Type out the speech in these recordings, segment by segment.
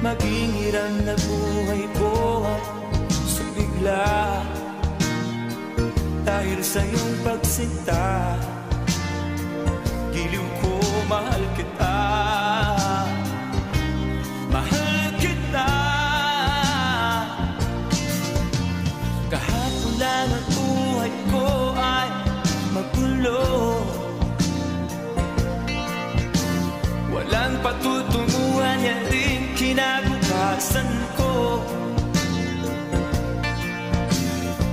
maging hirang na buhay ko at sumigla dahil sa iyong pagsinta. Giliw ko, mahal kita, mahal kita. Kahapon lang ang buhay ko ay magulo, walang patutunguhan, yan rin kinabukasan ko.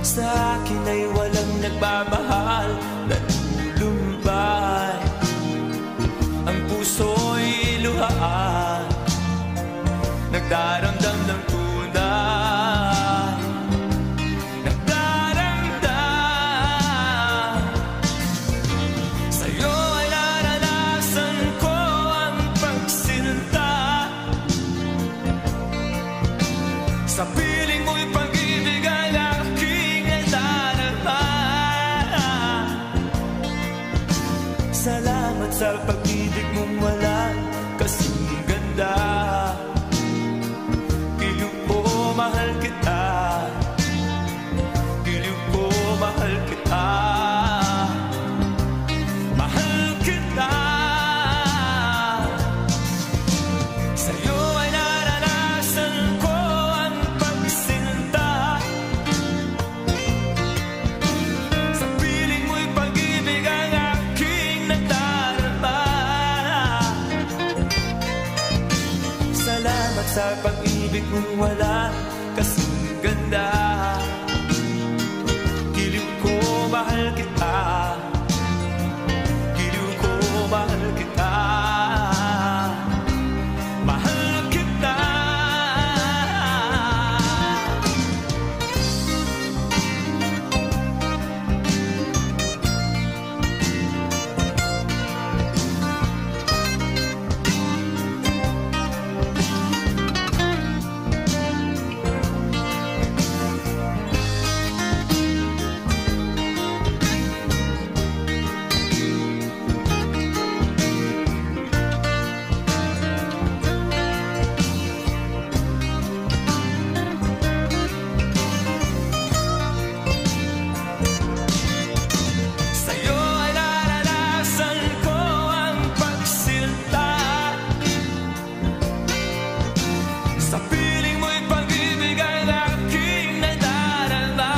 Sa akin ay walang nagmamahal, nalulumbay ang puso'y luhaan, nagdaramdam ng tunay, nagdaramdam. Sa'yo ay naranasan ko ang pagsinta, sa piling mo'y pag-ibig ay aking nadarama. Salamat sa pag-ibig mong walang kasing ganda. Giliw ko, mahal kita, giliw ko, mahal kita, mahal kita. Sa'yo ay naranasan ko ang pagsinta, sa piling mo'y pag-ibig ang aking nadarama. Salamat sa pag-ibig mong walang kasing ganda. Giliw ko, mahal kita, giliw ko, mahal kita, mahal kita. Sa'yo ay naranasan ko ang pagsinta, sa piling mo'y pag-ibig ang aking nadarama.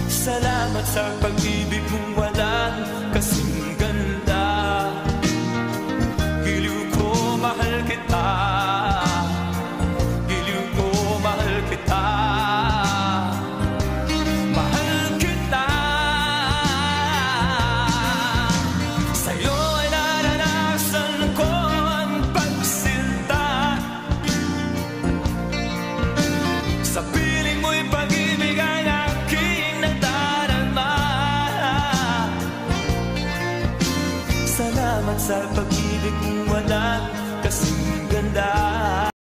Salamat sa pag-ibig mong walang kasing ganda. Giliw ko, mahal kita, giliw ko, mahal kita, mahal kita. Sa'yo ay naranasan ko ang pagsinta, sa piling mo'y pag-ibig ang aking nadarama. Salamat sa pag-ibig mong walang kasing ganda.